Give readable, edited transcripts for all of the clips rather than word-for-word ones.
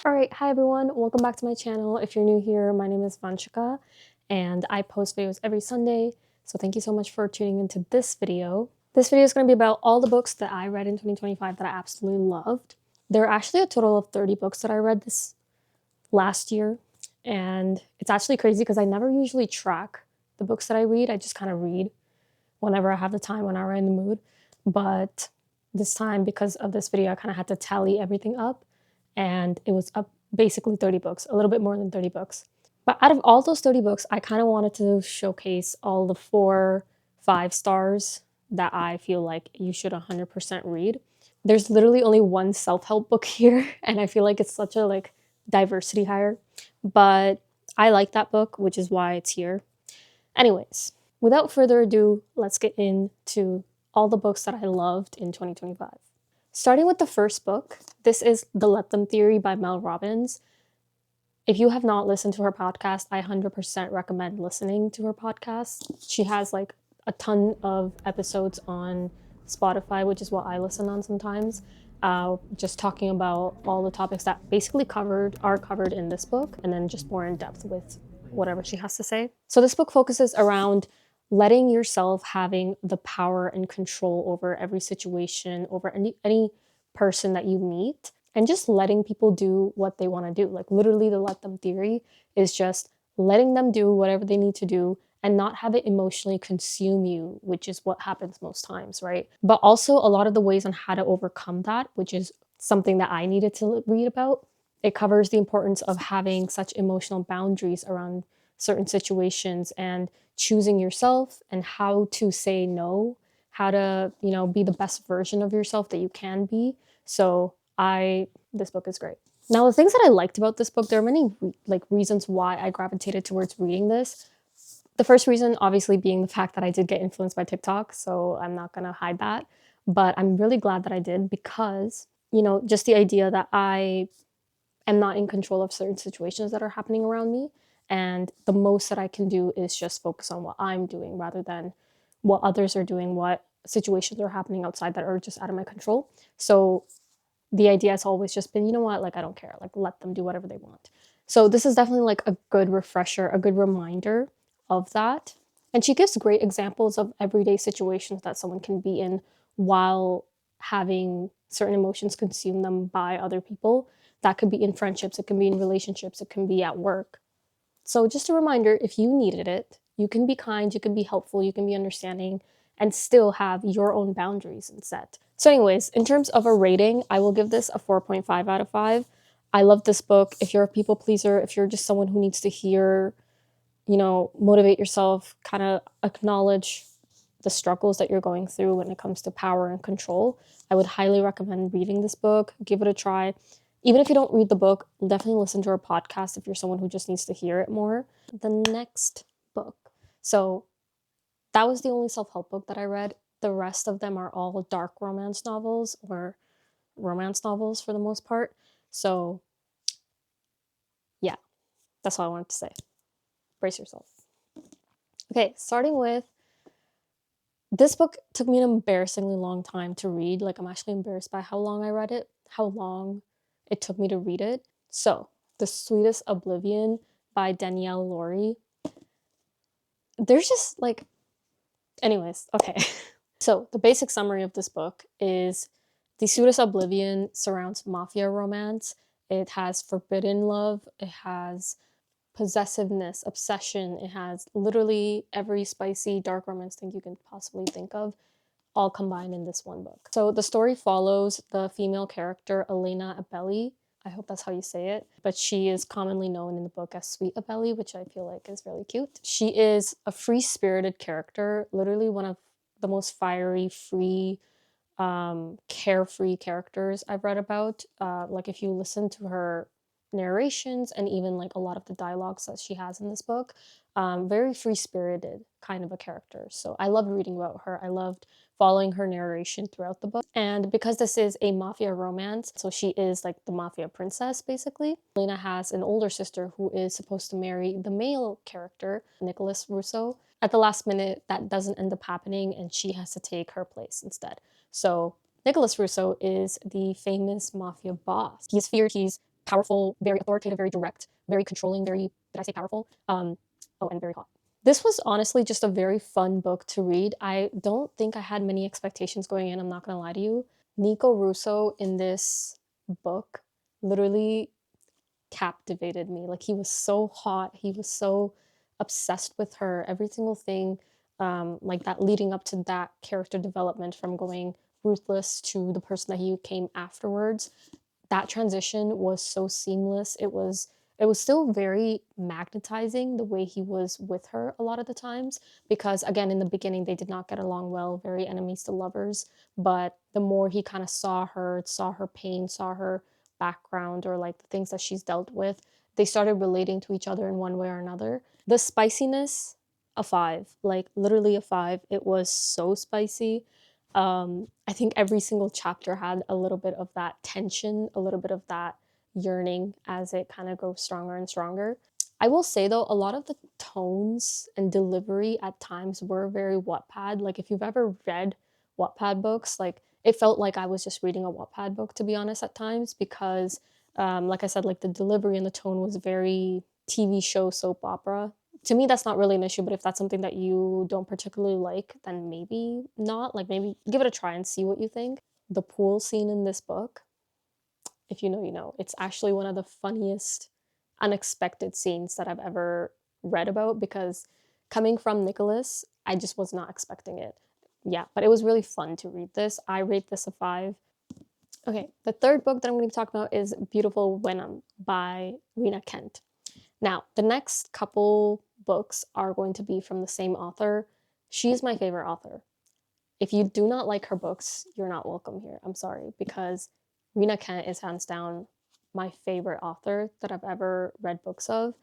Alright, hi everyone, welcome back to my channel. If you're new here, my name is Vanshika and I post videos every Sunday, so thank you so much for tuning into this video. This video is going to be about all the books that I read in 2025 that I absolutely loved. There are actually a total of 30 books that I read this last year, and it's actually crazy because I never usually track the books that I read. I just kind of read whenever I have the time, whenever I'm in the mood. But this time, because of this video, I kind of had to tally everything up, and it was up basically 30 books, a little bit more than 30 books. But out of all those 30 books, I kind of wanted to showcase all the 4-5 stars that I feel like you should 100% read. There's literally only one self-help book here, and I feel like it's such a diversity hire, but I like that book, which is why it's here. Anyways, without further ado, let's get into all the books that I loved in 2025. Starting with the first book, this is The Let Them Theory by Mel Robbins. If you have not listened to her podcast, I 100% recommend listening to her podcast. She has like a ton of episodes on Spotify, which is what I listen on sometimes, just talking about all the topics that basically are covered in this book, and then just more in depth with whatever she has to say. So this book focuses around letting yourself having the power and control over every situation, over any person that you meet, and just letting people do what they want to do. Like literally the let them theory is just letting them do whatever they need to do and not have it emotionally consume you, which is what happens most times, right? But also a lot of the ways on how to overcome that, which is something that I needed to read about. It covers the importance of having such emotional boundaries around certain situations and choosing yourself and how to say no, how to, be the best version of yourself that you can be. So this book is great. Now, the things that I liked about this book, there are many reasons why I gravitated towards reading this. The first reason, obviously, being the fact that I did get influenced by TikTok, so I'm not gonna hide that. But I'm really glad that I did because, just the idea that I am not in control of certain situations that are happening around me. And the most that I can do is just focus on what I'm doing rather than what others are doing, what situations are happening outside that are just out of my control. So the idea has always just been, you know what, I don't care, let them do whatever they want. So this is definitely a good refresher, a good reminder of that. And she gives great examples of everyday situations that someone can be in while having certain emotions consume them by other people. That could be in friendships, it can be in relationships, it can be at work. So just a reminder, if you needed it, you can be kind, you can be helpful, you can be understanding, and still have your own boundaries and set. So anyways, in terms of a rating, I will give this a 4.5 out of 5. I love this book. If you're a people pleaser, if you're just someone who needs to hear, motivate yourself, kind of acknowledge the struggles that you're going through when it comes to power and control, I would highly recommend reading this book. Give it a try. Even if you don't read the book, definitely listen to her podcast if you're someone who just needs to hear it more. The next book. So that was the only self-help book that I read. The rest of them are all dark romance novels or romance novels for the most part. So yeah, that's all I wanted to say. Brace yourself. Okay, starting with this book took me an embarrassingly long time to read. I'm actually embarrassed by how long I read it, how long it took me to read it. So, The Sweetest Oblivion by Danielle Laurie. There's just anyways, okay. So, the basic summary of this book is The Sweetest Oblivion surrounds mafia romance. It has forbidden love, it has possessiveness, obsession, it has literally every spicy dark romance thing you can possibly think of, all combined in this one book. So the story follows the female character Elena Abelli. I hope that's how you say it, but she is commonly known in the book as Sweet Abelli, which I feel like is really cute. She is a free-spirited character, literally one of the most fiery, free, carefree characters I've read about. If you listen to her narrations and even a lot of the dialogues that she has in this book, very free-spirited kind of a character. So I loved reading about her. I loved following her narration throughout the book. And because this is a mafia romance, so she is the mafia princess basically. Elena has an older sister who is supposed to marry the male character, Nicholas Russo. At the last minute, that doesn't end up happening and she has to take her place instead. So Nicholas Russo is the famous mafia boss. He's feared, he's powerful, very authoritative, very direct, very controlling, very, did I say powerful? Oh, and very hot. This was honestly just a very fun book to read. I don't think I had many expectations going in, I'm not gonna lie to you. Nico Russo in this book literally captivated me. Like, he was so hot, he was so obsessed with her, every single thing, like that leading up to that character development from going ruthless to the person that he became afterwards. That transition was so seamless. It was still very magnetizing the way he was with her a lot of the times, because again, in the beginning they did not get along well, very enemies to lovers. But the more he kind of saw her pain, saw her background, or like the things that she's dealt with, they started relating to each other in one way or another. The spiciness, a 5, like literally a 5. It was so spicy. I think every single chapter had a little bit of that tension, a little bit of that yearning as it kind of grows stronger and stronger. I will say though, a lot of the tones and delivery at times were very Wattpad. Like, if you've ever read Wattpad books, like, it felt like I was just reading a Wattpad book, to be honest, at times, because like I said, like the delivery and the tone was very TV show soap opera. To me, that's not really an issue, but if that's something that you don't particularly like, then maybe not. Like, maybe give it a try and see what you think. The pool scene in this book, if you know, you know. It's actually one of the funniest, unexpected scenes that I've ever read about, because coming from Nicholas, I just was not expecting it. Yeah, but it was really fun to read this. I rate this a 5. Okay, the third book that I'm going to be talking about is Beautiful Wenham by Rena Kent. Now, the next couple books are going to be from the same author. She's my favorite author. If you do not like her books, you're not welcome here. I'm sorry, because Rena Kent is hands down my favorite author that I've ever read books of.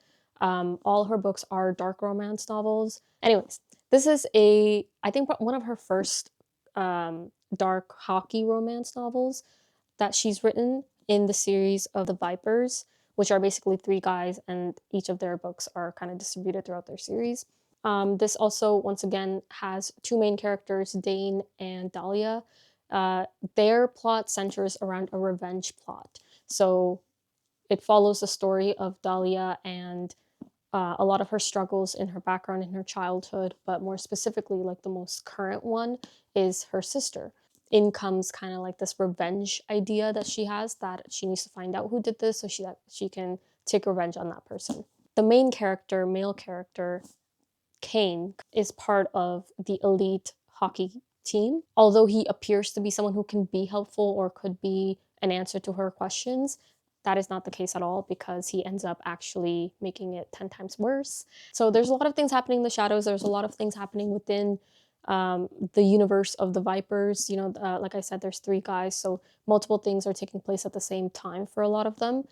All her books are dark romance novels. Anyways, this is I think one of her first dark hockey romance novels that she's written in the series of the Vipers, which are basically 3 guys, and each of their books are kind of distributed throughout their series. This also, once again, has 2 main characters, Dane and Dahlia. Their plot centers around a revenge plot. So it follows the story of Dahlia and a lot of her struggles in her background in her childhood, but more specifically, like the most current one is her sister. In comes kind of like this revenge idea that she has, that she needs to find out who did this so she can take revenge on that person. The main character, male character, Kane, is part of the elite hockey team. Although he appears to be someone who can be helpful or could be an answer to her questions, that is not the case at all, because he ends up actually making it 10 times worse. So there's a lot of things happening in the shadows. There's a lot of things happening within the universe of the Vipers. You know, like I said, there's 3 guys, so multiple things are taking place at the same time for a lot of them,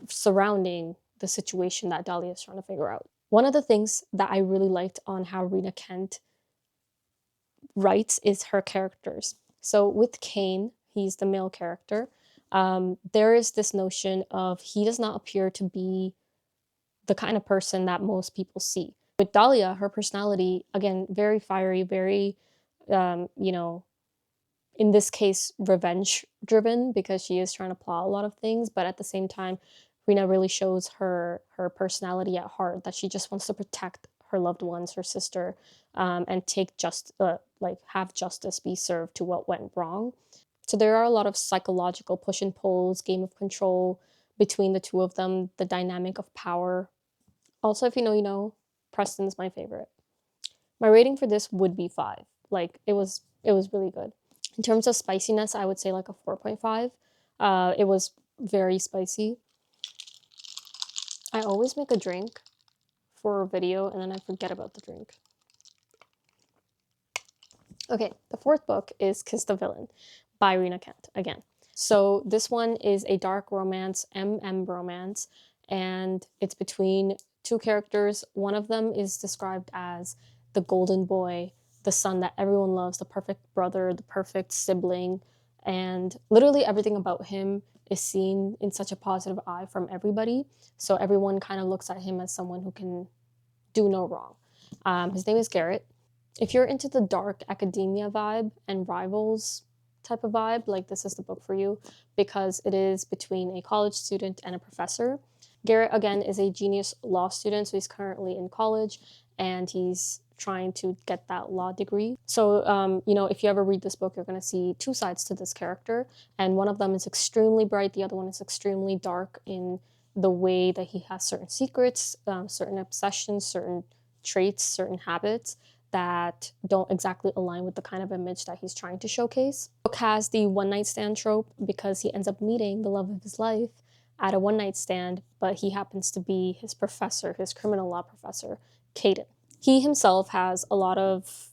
surrounding the situation that Dahlia is trying to figure out. One of the things that I really liked on how Rena Kent writes is her characters. So with Kane, he's the male character. There is this notion of he does not appear to be the kind of person that most people see. With Dahlia, her personality, again, very fiery, very, you know, in this case, revenge driven, because she is trying to plot a lot of things, but at the same time, Rena really shows her personality at heart, that she just wants to protect her loved ones, her sister, and like have justice be served to what went wrong. So there are a lot of psychological push and pulls, game of control between the two of them, the dynamic of power. Also, if you know, you know, Preston's my favorite. My rating for this would be 5. Like, it was really good. In terms of spiciness, I would say like a 4.5. It was very spicy. I always make a drink for a video and then I forget about the drink. Okay, the 4th book is Kiss the Villain by Rena Kent again. So this one is a dark romance, romance, and it's between 2 characters. One of them is described as the golden boy, the son that everyone loves, the perfect brother, the perfect sibling, and literally everything about him is seen in such a positive eye from everybody. So everyone kind of looks at him as someone who can do no wrong. His name is Garrett. If you're into the dark academia vibe and rivals, type of vibe, like this is the book for you, because it is between a college student and a professor. Garrett, again, is a genius law student, so he's currently in college, and he's trying to get that law degree. So, you know, if you ever read this book, you're going to see two sides to this character, and one of them is extremely bright, the other one is extremely dark in the way that he has certain secrets, certain obsessions, certain traits, certain habits that don't exactly align with the kind of image that he's trying to showcase. The book has the one-night stand trope because he ends up meeting the love of his life at a one-night stand, but he happens to be his professor, his criminal law professor, Caden. He himself has a lot of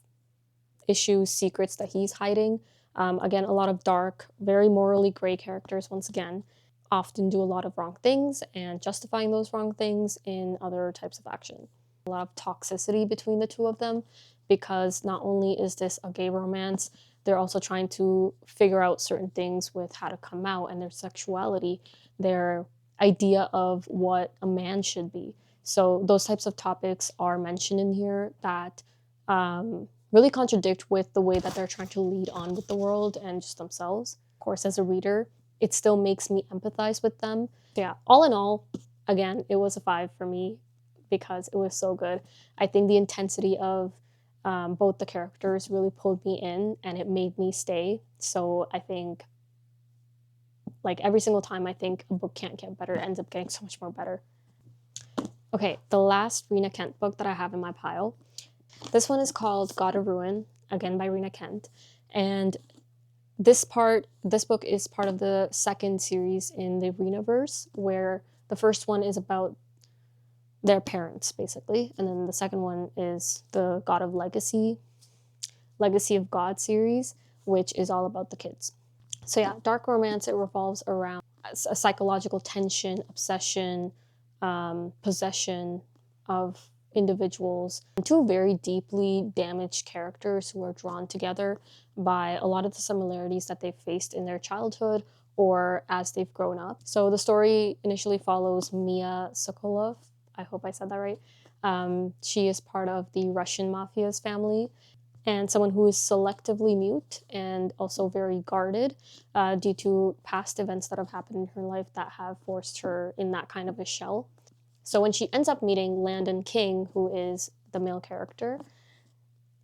issues, secrets that he's hiding. Again, a lot of dark, very morally gray characters, once again, often do a lot of wrong things and justifying those wrong things in other types of action. A lot of toxicity between the two of them because not only is this a gay romance, they're also trying to figure out certain things with how to come out and their sexuality, their idea of what a man should be. So those types of topics are mentioned in here that really contradict with the way that they're trying to lead on with the world and just themselves. Of course, as a reader, it still makes me empathize with them. So yeah, all in all, again, it was a 5 for me because it was so good. I think the intensity of both the characters really pulled me in and it made me stay. So I think, like, every single time I think a book can't get better, it ends up getting so much more better. Okay, the last Rena Kent book that I have in my pile. This one is called God of Ruin, again by Rena Kent. And this book is part of the second series in the Renaverse, where the first one is about their parents, basically. And then the second one is the God of Legacy of God series, which is all about the kids. So yeah, dark romance, it revolves around a psychological tension, obsession, possession of individuals, two very deeply damaged characters who are drawn together by a lot of the similarities that they've faced in their childhood or as they've grown up. So the story initially follows Mia Sokolov. I hope I said that right. She is part of the Russian mafia's family and someone who is selectively mute and also very guarded due to past events that have happened in her life that have forced her in that kind of a shell. So when she ends up meeting Landon King, who is the male character,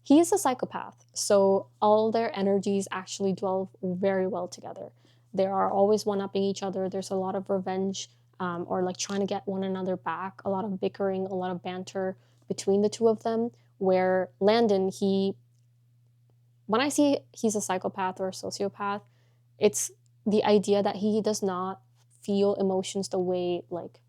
he is a psychopath. So all their energies actually dwell very well together. They are always one-upping each other. There's a lot of revenge or like trying to get one another back, a lot of bickering, a lot of banter between the two of them, where Landon, when I see he's a psychopath or a sociopath, it's the idea that he does not feel emotions the way like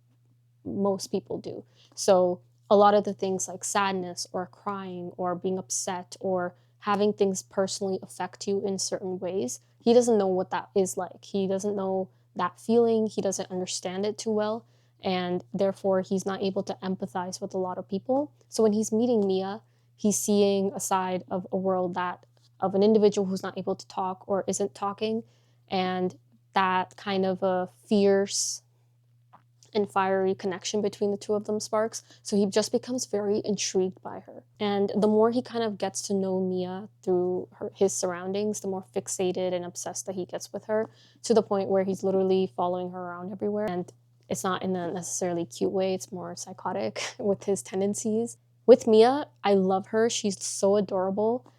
most people do. So a lot of the things like sadness or crying or being upset or having things personally affect you in certain ways, he doesn't know what that is like. He doesn't know that feeling. He doesn't understand it too well. And therefore, he's not able to empathize with a lot of people. So when he's meeting Mia, he's seeing a side of a world of an individual who's not able to talk or isn't talking. And that kind of a fierce and fiery connection between the two of them sparks. So he just becomes very intrigued by her. And the more he kind of gets to know Mia through his surroundings, the more fixated and obsessed that he gets with her, to the point where he's literally following her around everywhere. And it's not in a necessarily cute way, it's more psychotic with his tendencies. With Mia, I love her. She's so adorable.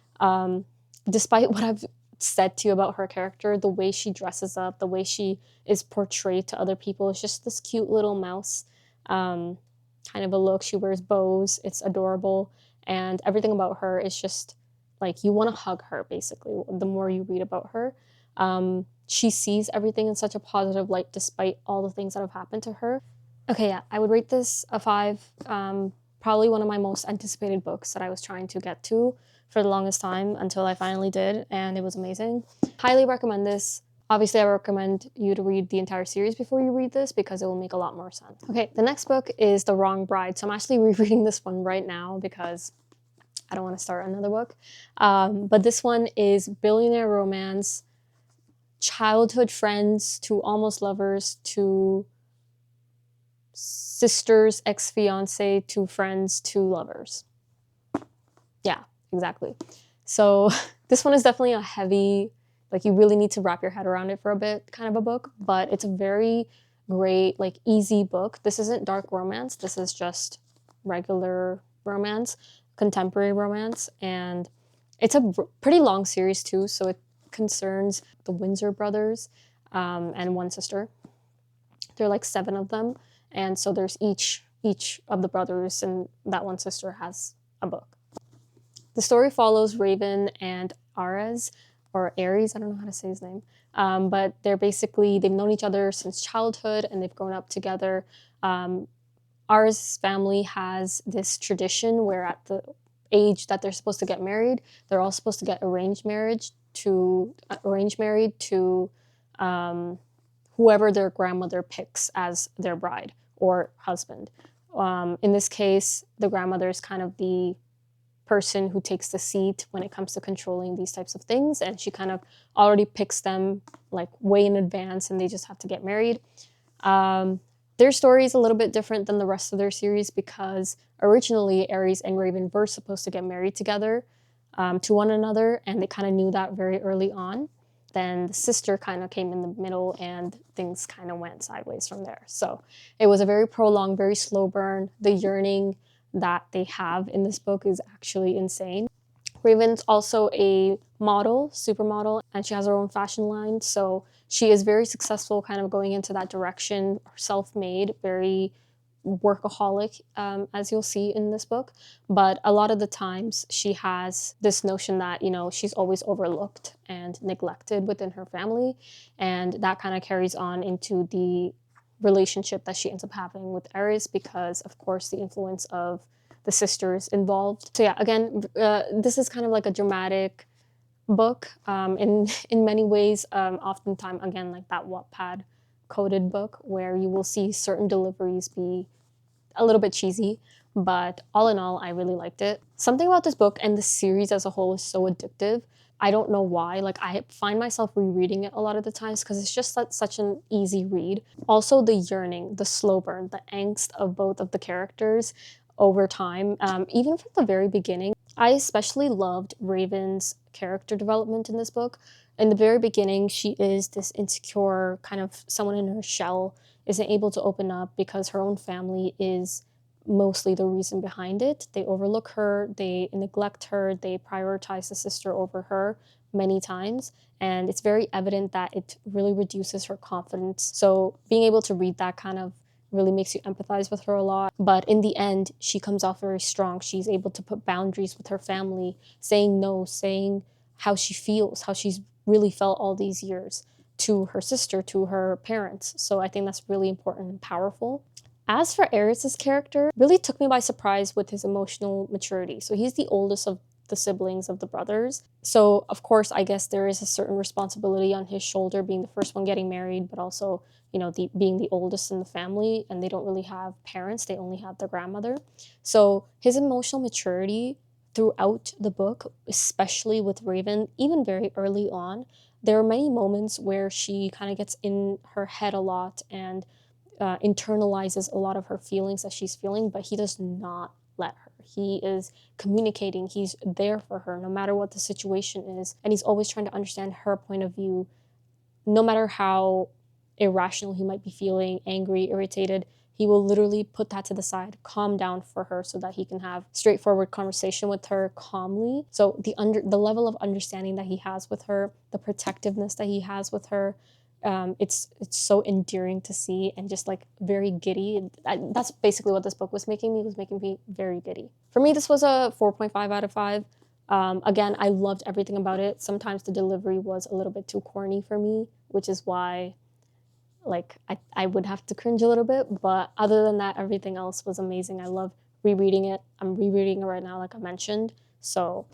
Despite what I've said to you about her character, the way she dresses up, the way she is portrayed to other people, it's just this cute little mouse kind of a look. She wears bows. It's adorable. And everything about her is just like, you want to hug her, basically, the more you read about her. She sees everything in such a positive light despite all the things that have happened to her. Okay, yeah, I would rate this a 5. Probably one of my most anticipated books that I was trying to get to for the longest time until I finally did, and it was amazing. Highly recommend this. Obviously, I recommend you to read the entire series before you read this because it will make a lot more sense. Okay, the next book is The Wrong Bride. So I'm actually rereading this one right now because I don't want to start another book. But this one is Billionaire Romance, childhood friends to almost lovers to sisters, ex-fiance to friends to lovers. Yeah, exactly. So this one is definitely a heavy like you really need to wrap your head around it for a bit kind of a book, but it's a very great, like easy book. This isn't dark romance. This is just regular romance, contemporary romance, and it's a pretty long series too, so it concerns the Windsor brothers and one sister. There are like 7 of them, and so there's each of the brothers and that one sister has a book. The story follows Raven and Ares, or Ares, I don't know how to say his name, but they've known each other since childhood and they've grown up together. Ares' family has this tradition where at the age that they're supposed to get married, they're all supposed to get arranged married to whoever their grandmother picks as their bride or husband. In this case, the grandmother is kind of the person who takes the seat when it comes to controlling these types of things, and she kind of already picks them like way in advance, and they just have to get married. Their story is a little bit different than the rest of their series because originally Ares and Raven were supposed to get married together to one another, and they kind of knew that very early on. Then the sister kind of came in the middle and things kind of went sideways from there. So it was a very prolonged, very slow burn. The yearning that they have in this book is actually insane. Raven's also a model, supermodel, and she has her own fashion line. So she is very successful kind of going into that direction, self-made, very workaholic, as you'll see in this book. But a lot of the times she has this notion that, you know, she's always overlooked and neglected within her family. And that kind of carries on into the relationship that she ends up having with Ares because, of course, the influence of the sisters involved. So yeah, again, this is kind of like a dramatic book in many ways. Oftentimes, again, like that Wattpad coded book where you will see certain deliveries be a little bit cheesy, but all in all, I really liked it. Something about this book and the series as a whole is so addictive. I don't know why. Like, I find myself rereading it a lot of the times because it's just like such an easy read. Also, the yearning, the slow burn, the angst of both of the characters over time, even from the very beginning. I especially loved Raven's character development in this book. In the very beginning, she is this insecure, kind of someone in her shell, isn't able to open up because her own family is mostly the reason behind it. They overlook her, they neglect her, they prioritize the sister over her many times. And it's very evident that it really reduces her confidence. So being able to read that kind of really makes you empathize with her a lot. But in the end, she comes off very strong. She's able to put boundaries with her family, saying no, saying how she feels, how she's really felt all these years to her sister, to her parents. So I think that's really important and powerful. As for Ares' character, really took me by surprise with his emotional maturity. So he's the oldest of the siblings of the brothers. So of course, I guess there is a certain responsibility on his shoulder being the first one getting married, but also, you know, being the oldest in the family, and they don't really have parents, they only have their grandmother. So his emotional maturity throughout the book, especially with Raven, even very early on, there are many moments where she kind of gets in her head a lot and internalizes a lot of her feelings that she's feeling, but he does not let her. He is communicating, he's there for her no matter what the situation is, and he's always trying to understand her point of view, no matter how irrational he might be feeling, angry, irritated. He will literally put that to the side, calm down for her so that he can have straightforward conversation with her calmly. So the level of understanding that he has with her, the protectiveness that he has with her, it's so endearing to see and just like very giddy. That's basically what this book was making me. It was making me very giddy. For me, this was a 4.5 out of 5. Again, I loved everything about it. Sometimes the delivery was a little bit too corny for me, which is why like I would have to cringe a little bit, but other than that, everything else was amazing. I love rereading it. I'm rereading it right now, like I mentioned. So,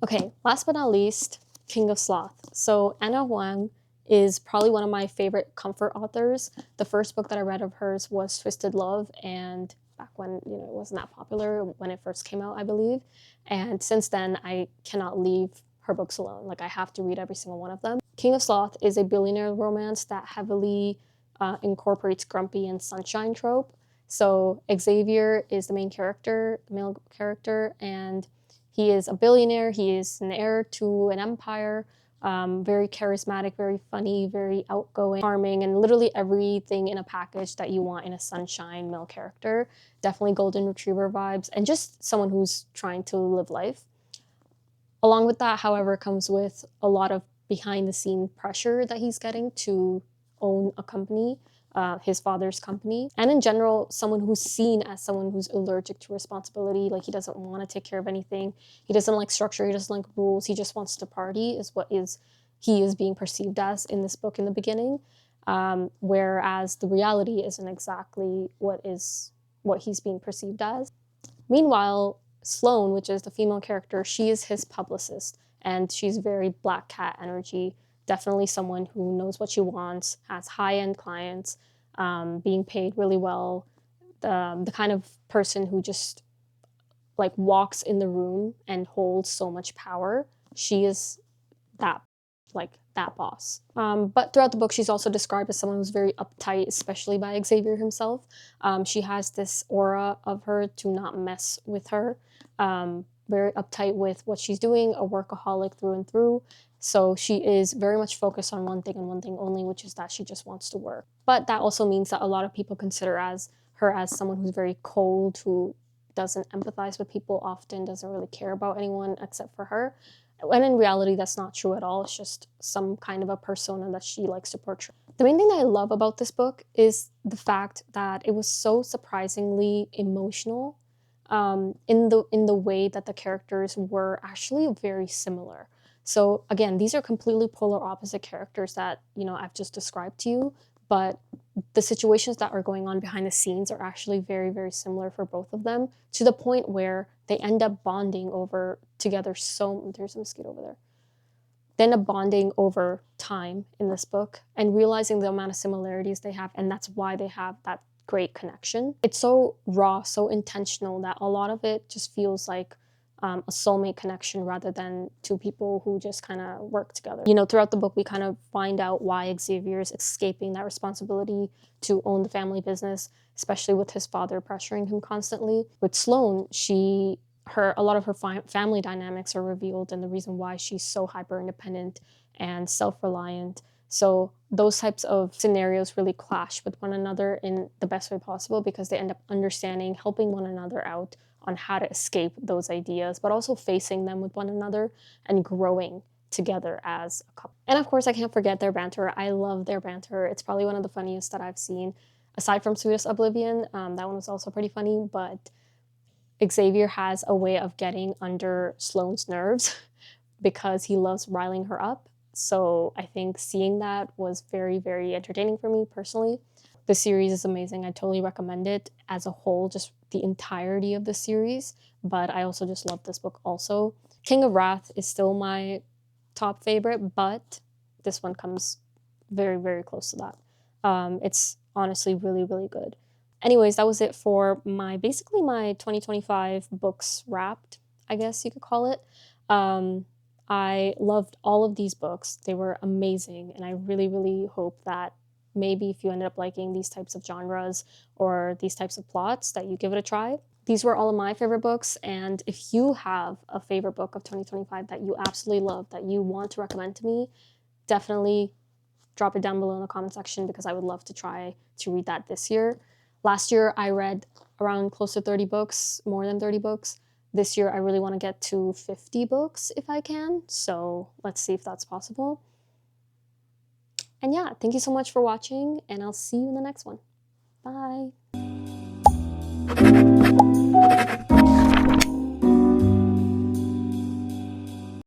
okay, last but not least, King of Sloth. So Anna Huang is probably one of my favorite comfort authors. The first book that I read of hers was Twisted Love, and back when, you know, it wasn't that popular when it first came out, I believe. And since then, I cannot leave her books alone. Like, I have to read every single one of them. King of Sloth is a billionaire romance that heavily incorporates grumpy and sunshine trope. So Xavier is the main character, the male character, and he is a billionaire. He is an heir to an empire, Very charismatic, very funny, very outgoing, charming, and literally everything in a package that you want in a sunshine male character. Definitely golden retriever vibes, and just someone who's trying to live life. Along with that, however, comes with a lot of behind the scene pressure that he's getting to own a company, his father's company. And in general, someone who's seen as someone who's allergic to responsibility, like he doesn't want to take care of anything. He doesn't like structure, he doesn't like rules, he just wants to party is what he is being perceived as in this book in the beginning. Whereas the reality isn't exactly what he's being perceived as. Meanwhile, Sloane, which is the female character, she is his publicist, and she's very black cat energy. Definitely someone who knows what she wants, has high-end clients, being paid really well, the kind of person who just like walks in the room and holds so much power. She is that boss. But throughout the book, she's also described as someone who's very uptight, especially by Xavier himself. She has this aura of her to not mess with her. Very uptight with what she's doing, a workaholic through and through. So she is very much focused on one thing and one thing only, which is that she just wants to work. But that also means that a lot of people consider her as someone who's very cold, who doesn't empathize with people often, doesn't really care about anyone except for her. When in reality, that's not true at all. It's just some kind of a persona that she likes to portray. The main thing that I love about this book is the fact that it was so surprisingly emotional, in the way that the characters were actually very similar. So again, these are completely polar opposite characters that, I've just described to you, but the situations that are going on behind the scenes are actually very, very similar for both of them, to the point where they end up bonding over together. There's a mosquito over there. They end up bonding over time in this book and realizing the amount of similarities they have, and that's why they have that great connection. It's so raw, so intentional, that a lot of it just feels like a soulmate connection rather than two people who just kind of work together. Throughout the book, we kind of find out why Xavier is escaping that responsibility to own the family business, especially with his father pressuring him constantly. With Sloane, a lot of her family dynamics are revealed, and the reason why she's so hyper independent and self-reliant. So those types of scenarios really clash with one another in the best way possible, because they end up understanding, helping one another out on how to escape those ideas, but also facing them with one another and growing together as a couple. And of course, I can't forget their banter. I love their banter. It's probably one of the funniest that I've seen, aside from Sweetest Oblivion. That one was also pretty funny, but Xavier has a way of getting under Sloane's nerves because he loves riling her up. So I think seeing that was very, very entertaining for me personally. The series is amazing. I totally recommend it as a whole, just the entirety of the series. But I also just love this book also. King of Wrath is still my top favorite, but this one comes very, very close to that. It's honestly really, really good. Anyways, that was it for basically my 2025 books wrapped, I guess you could call it. I loved all of these books. They were amazing, and I really, really hope that maybe if you ended up liking these types of genres or these types of plots, that you give it a try. These were all of my favorite books, and if you have a favorite book of 2025 that you absolutely love, that you want to recommend to me, definitely drop it down below in the comment section, because I would love to try to read that this year. Last year, I read around close to 30 books, more than 30 books. This year, I really want to get to 50 books if I can, so let's see if that's possible. And yeah, thank you so much for watching, and I'll see you in the next one. Bye!